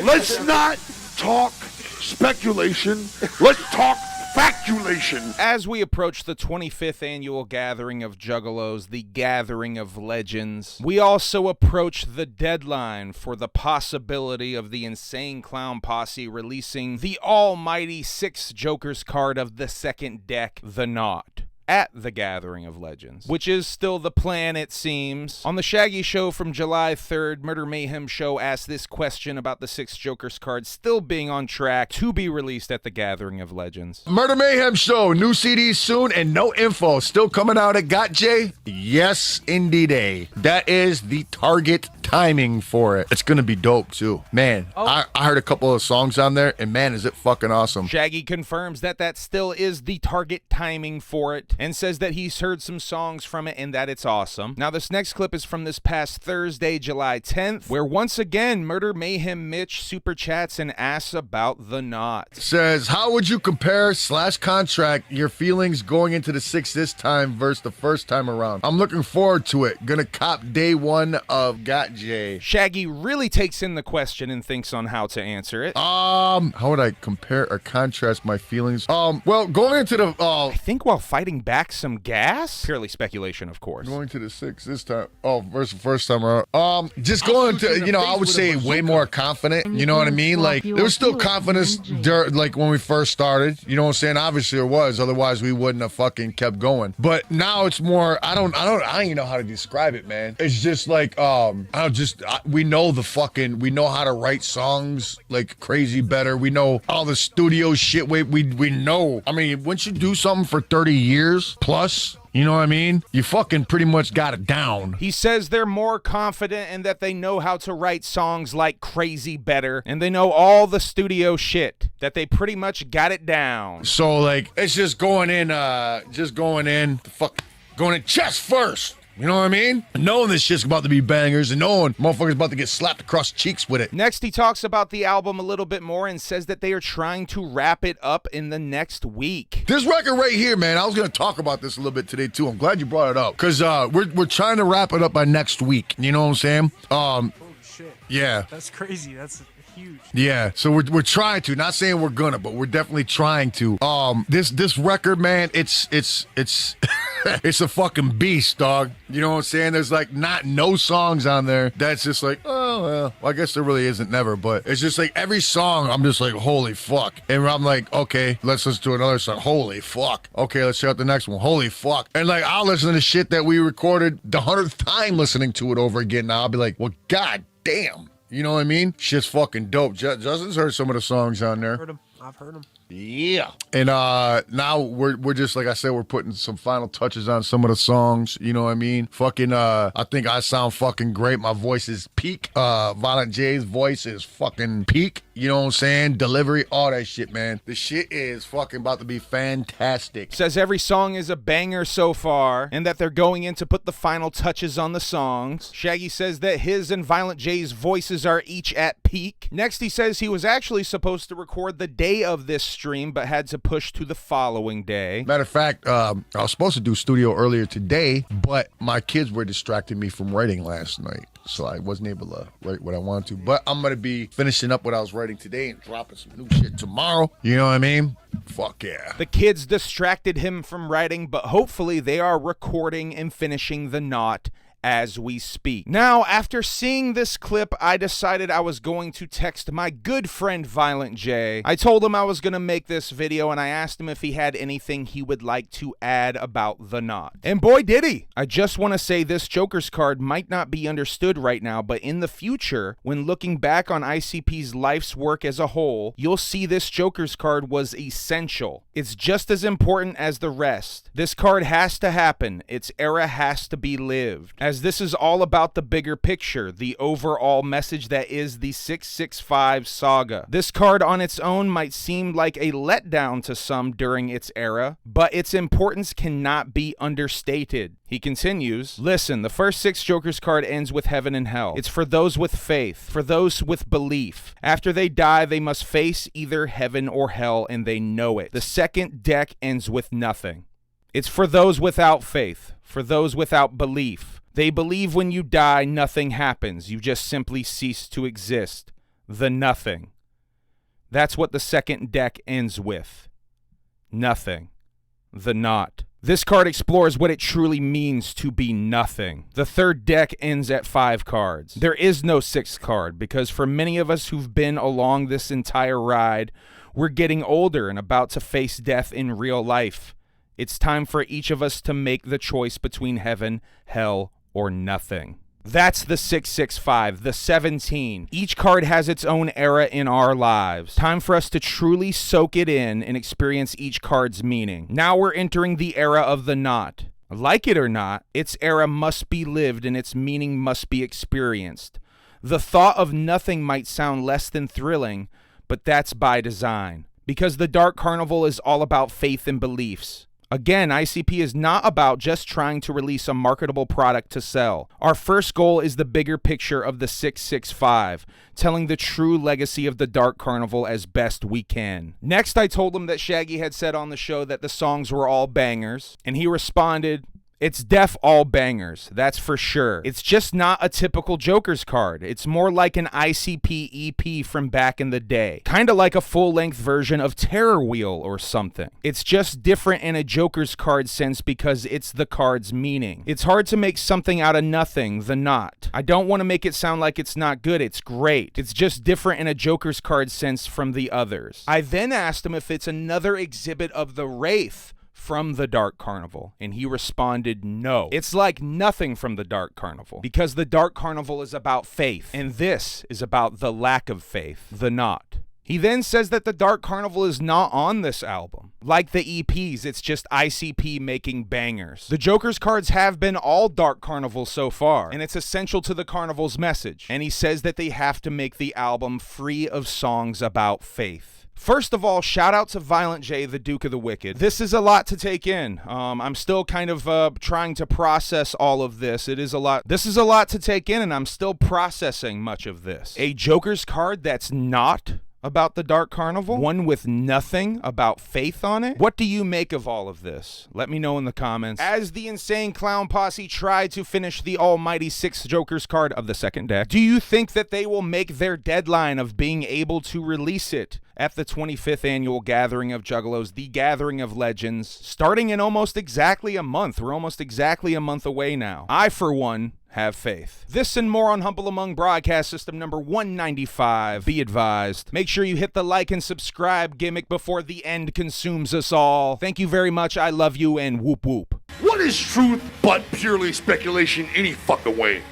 Let's not talk speculation. Let's talk factulation. As we approach the 25th annual gathering of Juggalos, the Gathering of Legends, we also approach the deadline for the possibility of the Insane Clown Posse releasing the almighty 6 Jokers card of the second deck, the Naught, at the Gathering of Legends, which is still the plan, it seems. On the Shaggy Show from July 3rd, Murder Mayhem Show asked this question about the 6 Jokers cards still being on track to be released at the Gathering of Legends. Murder Mayhem Show, new CDs soon and no info. Still coming out at Got J? Yes, indeed. That is the target timing for it. It's gonna be dope too. Man, I heard a couple of songs on there and man, is it fucking awesome. Shaggy confirms that that still is the target timing for it and says that he's heard some songs from it and that it's awesome. Now this next clip is from this past Thursday, July 10th, where once again Murder Mayhem Mitch super chats and asks about the Naught. Says, how would you compare / contract your feelings going into the 6 this time versus the first time around? I'm looking forward to it. Gonna cop day 1 of Got J. Shaggy really takes in the question and thinks on how to answer it. How would I compare or contrast my feelings? Well, going into the I think while fighting back some gas? Purely speculation, of course. Going to the 6 this time. Versus the first time around. Just going to, I would say way more confident. You know what I mean? Like, there was still confidence like when we first started. You know what I'm saying? Obviously there was. Otherwise we wouldn't have fucking kept going. But now it's more, I don't even know how to describe it, man. It's just like, we know how to write songs like crazy better. We know all the studio shit. We know. I mean, once you do something for 30 years plus, you know what I mean? You fucking pretty much got it down. He says they're more confident and that they know how to write songs like crazy better, and they know all the studio shit, that they pretty much got it down. So, like, it's just going in chest first. You know what I mean? Knowing this shit's about to be bangers and knowing motherfuckers about to get slapped across cheeks with it. Next, he talks about the album a little bit more and says that they are trying to wrap it up in the next week. This record right here, man, I was going to talk about this a little bit today, too. I'm glad you brought it up. Because we're trying to wrap it up by next week. You know what I'm saying? Holy shit. Yeah. That's crazy. That's huge. Yeah, so we're trying to, not saying we're gonna, but we're definitely trying to. This record, man, it's it's a fucking beast, dog. You know what I'm saying? There's like no songs on there that's just like, oh well, I guess there really isn't never, but it's just like every song I'm just like, holy fuck. And I'm like, okay, let's listen to another song. Holy fuck. Okay, let's check out the next one. Holy fuck. And like I'll listen to shit that we recorded the 100th time listening to it over again. Now I'll be like, well, god damn. You know what I mean? Shit's fucking dope. Justin's heard some of the songs on there. I've heard them. Yeah. And now we're just, like I said, we're putting some final touches on some of the songs. You know what I mean? Fucking, I think I sound fucking great. My voice is peak. Violent J's voice is fucking peak. You know what I'm saying? Delivery, all that shit, man. The shit is fucking about to be fantastic. Says every song is a banger so far, and that they're going in to put the final touches on the songs. Shaggy says that his and Violent J's voices are each at peak. Next, he says he was actually supposed to record the day of this stream, but had to push to the following day. Matter of fact, I was supposed to do studio earlier today, but my kids were distracting me from writing last night. So I wasn't able to write what I wanted to. But I'm going to be finishing up what I was writing today and dropping some new shit tomorrow. You know what I mean? Fuck yeah. The kids distracted him from writing, but hopefully they are recording and finishing the Naught as we speak. Now, after seeing this clip, I decided I was going to text my good friend Violent J. I told him I was going to make this video, and I asked him if he had anything he would like to add about the Naught. And boy, did he! I just want to say this Joker's card might not be understood right now, but in the future, when looking back on ICP's life's work as a whole, you'll see this Joker's card was essential. It's just as important as the rest. This card has to happen. Its era has to be lived. As this is all about the bigger picture, the overall message that is the 665 saga. This card on its own might seem like a letdown to some during its era, but its importance cannot be understated. He continues, listen, the first 6 Jokers card ends with heaven and hell. It's for those with faith, for those with belief. After they die, they must face either heaven or hell, and they know it. The second deck ends with nothing. It's for those without faith, for those without belief. They believe when you die, nothing happens. You just simply cease to exist. the nothing. That's what the second deck ends with. Nothing. The Naught. This card explores what it truly means to be nothing. The third deck ends at 5 cards. There is no 6th card because for many of us who've been along this entire ride, we're getting older and about to face death in real life. It's time for each of us to make the choice between heaven, hell, or nothing. That's the 665, the 17. Each card has its own era in our lives. Time for us to truly soak it in and experience each card's meaning. Now we're entering the era of the Naught. Like it or not, its era must be lived and its meaning must be experienced. The thought of nothing might sound less than thrilling, but that's by design. Because the Dark Carnival is all about faith and beliefs. Again, ICP is not about just trying to release a marketable product to sell. Our first goal is the bigger picture of the 665, telling the true legacy of the Dark Carnival as best we can. Next, I told him that Shaggy had said on the show that the songs were all bangers, and he responded, "It's def all bangers, that's for sure. It's just not a typical Joker's card. It's more like an ICP EP from back in the day. Kinda like a full-length version of Terror Wheel or something. It's just different in a Joker's card sense because it's the card's meaning. It's hard to make something out of nothing, the Naught. I don't want to make it sound like it's not good, it's great. It's just different in a Joker's card sense from the others." I then asked him if it's another exhibit of the Wraith from the Dark Carnival, and he responded no. It's like nothing from the Dark Carnival, because the Dark Carnival is about faith, and this is about the lack of faith, the Naught. He then says that the Dark Carnival is not on this album. Like the EPs, it's just ICP making bangers. The Joker's cards have been all Dark Carnival so far, and it's essential to the Carnival's message. And he says that they have to make the album free of songs about faith. First of all, shout out to Violent J, the Duke of the Wicked. This is a lot to take in. I'm still kind of trying to process all of this. It is a lot. This is a lot to take in, and I'm still processing much of this. A Joker's card that's not about the Dark Carnival? One with nothing about faith on it? What do you make of all of this? Let me know in the comments. As the Insane Clown Posse try to finish the almighty 6th Joker's card of the second deck, do you think that they will make their deadline of being able to release it at the 25th annual Gathering of Juggalos, the Gathering of Legends, starting in almost exactly a month? We're almost exactly a month away now. I, for one, have faith. This and more on Humble Among Broadcast System number 195. Be advised. Make sure you hit the like and subscribe gimmick before the end consumes us all. Thank you very much. I love you, and whoop whoop. What is truth but purely speculation any fucking way?